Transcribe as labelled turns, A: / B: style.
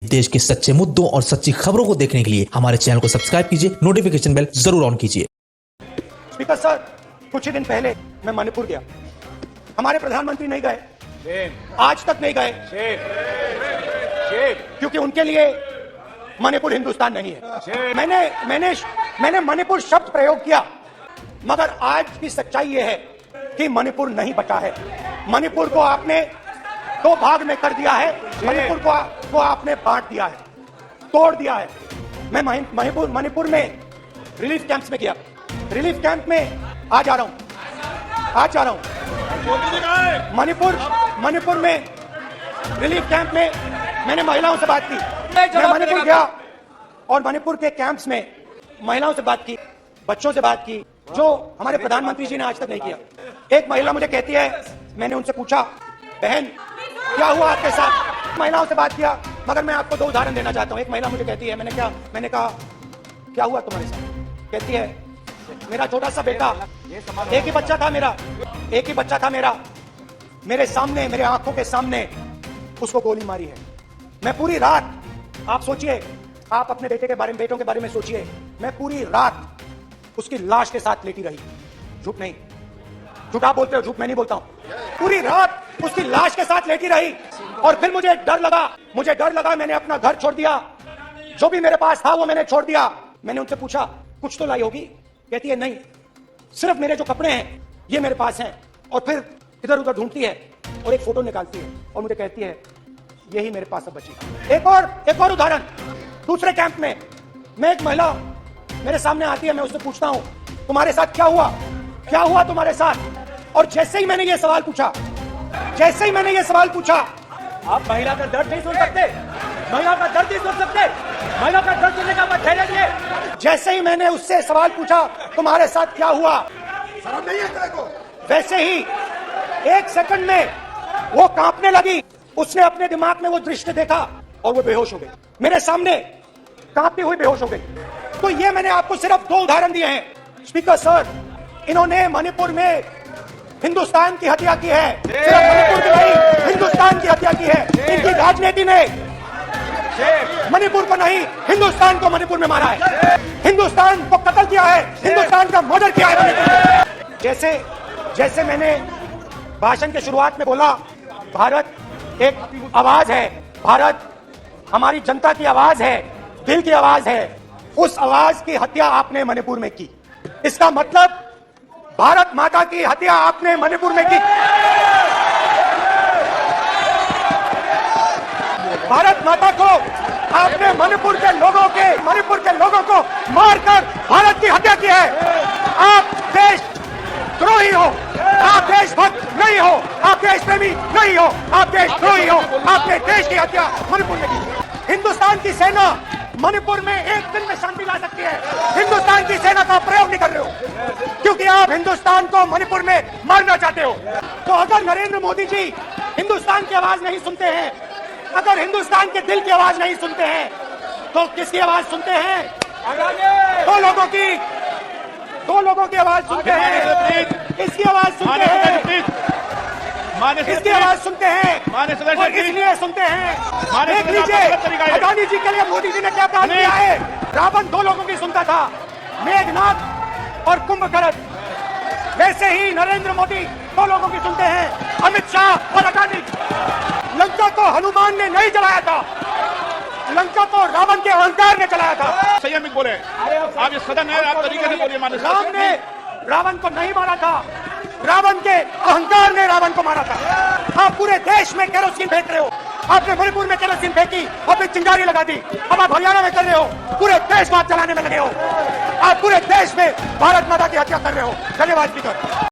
A: देश के सच्चे मुद्दों और सच्ची खबरों को देखने के लिए हमारे चैनल को सब्सक्राइब कीजिए, नोटिफिकेशन बेल जरूर ऑन कीजिए।
B: स्पीकर सर, कुछ ही दिन पहले मैं मणिपुर गया। हमारे प्रधानमंत्री नहीं गए, आज तक नहीं गए, क्योंकि उनके लिए मणिपुर हिंदुस्तान नहीं है। मैंने मणिपुर शब्द प्रयोग किया, मगर आज की सच्चाई यह है कि मणिपुर नहीं बचा है। मणिपुर को आपने दो भाग में कर दिया है, मणिपुर को आपने बांट दिया है, तोड़ दिया है। मैं मणिपुर में रिलीफ कैंप्स में गया, रिलीफ कैंप में आज जा रहा हूं। मणिपुर में रिलीफ कैंप में मैंने महिलाओं से बात की। मैं मणिपुर गया और मणिपुर के कैंप्स में महिलाओं से बात की, बच्चों से बात की, जो हमारे प्रधानमंत्री जी ने आज तक नहीं किया। एक महिला मुझे कहती है, मैंने उनसे पूछा, बहन क्या हुआ आपके साथ? महिलाओं से बात किया, मगर मैं आपको दो उदाहरण देना चाहता हूं। एक महिला मुझे कहती है, मैंने कहा क्या हुआ तुम्हारे साथ? कहती है, मेरा छोटा सा बेटा, एक ही बच्चा था मेरा, मेरे सामने, मेरे आंखों के सामने उसको गोली मारी है। मैं पूरी रात, आप सोचिए, आप अपने बेटों के बारे में सोचिए, मैं पूरी रात उसकी लाश के साथ लेटी रही। झूठ नहीं, झूठ आप बोलते हो, झूठ मैं नहीं बोलता हूं। पूरी रात उसकी लाश के साथ लेटी रही और फिर मुझे डर लगा, मैंने अपना घर छोड़ दिया, जो भी मेरे पास था वो मैंने छोड़ दिया। मैंने उनसे पूछा, कुछ तो लाई होगी? कहती है, नहीं, सिर्फ मेरे जो कपड़े हैं ये मेरे पास हैं। और फिर इधर उधर ढूंढती है और एक फोटो निकालती है और मुझे कहती है, यही मेरे पास अब बची। एक और उदाहरण, दूसरे कैंप में मैं, एक महिला मेरे सामने आती है, मैं उससे पूछता हूं, तुम्हारे साथ क्या हुआ तुम्हारे साथ? और जैसे ही मैंने ये सवाल पूछा,
C: आप महिला का दर्द नहीं सुन सकते, महिला का दर्द सुनने का मत धैर्य।
B: जैसे ही मैंने उससे सवाल पूछा, तुम्हारे साथ क्या हुआ, शर्म नहीं है तेरे को? वैसे ही एक सेकंड में वो कांपने लगी। उसने अपने दिमाग में वो दृश्य देखा और वो बेहोश हो गई, मेरे सामने कांपती हुई बेहोश हो गई। तो ये मैंने आपको सिर्फ दो उदाहरण दिए हैं। स्पीकर सर, इन्होंने मणिपुर में हिंदुस्तान की हत्या की है, सिर्फ मणिपुर की नहीं, हिंदुस्तान की हत्या की है। इनकी राजनीति ने मणिपुर को नहीं, हिंदुस्तान को मणिपुर में मारा है, हिंदुस्तान को कत्ल किया है, हिंदुस्तान का मर्डर किया है मणिपुर। जैसे मैंने भाषण के शुरुआत में बोला, भारत एक आवाज है, भारत हमारी जनता की आवाज है, दिल की आवाज है। उस आवाज की हत्या आपने मणिपुर में की। इसका मतलब भारत माता की हत्या आपने मणिपुर में की। भारत माता को आपने मणिपुर के लोगों को मारकर भारत की हत्या की है। आप देशद्रोही हो, आप देशभक्त नहीं हो, आप देश प्रेमी नहीं हो, आप देशद्रोही हो। आपने देश की हत्या मणिपुर में की। हिंदुस्तान की सेना मणिपुर में एक दिन में शांति ला सकती है। हिंदुस्तान की सेना का प्रयोग नहीं कर रहे हो, क्योंकि आप हिंदुस्तान को मणिपुर में मारना चाहते हो। तो अगर नरेंद्र मोदी जी हिंदुस्तान की आवाज नहीं सुनते हैं, अगर हिंदुस्तान के दिल की आवाज नहीं सुनते हैं, तो किसकी आवाज सुनते हैं? दो लोगों की आवाज सुनते हैं, इसकी आवाज सुनते हैं, इसकी आवाज सुनते हैं, और इसलिए सुनते हैं। देख लीजिए, अदानी जी के लिए मोदी जी ने क्या काम किया है। रावण दो लोगों की सुनता था, मेघनाथ और कुंभकर्ण। वैसे ही नरेंद्र मोदी दो लोगों की सुनते हैं, अमित शाह और अदानी। लंका को हनुमान ने नहीं जलाया था, लंका को रावण के अहंकार ने जलाया था।
D: संयमित बोले, आप इस सदन में आप तरीके से बोलिए।
B: राम ने रावण को नहीं मारा था, रावण के अहंकार ने रावण को मारा था। आप पूरे देश में केरोसिन फेंक रहे हो, आपने मणिपुर में केरोसिन फेंकी, आपने चिंगारी लगा दी, अब आप हरियाणा में कर रहे हो, पूरे देश को आप जलाने में लगे हो। आप पूरे देश में भारत माता की हत्या कर रहे हो। धन्यवाद स्पीकर।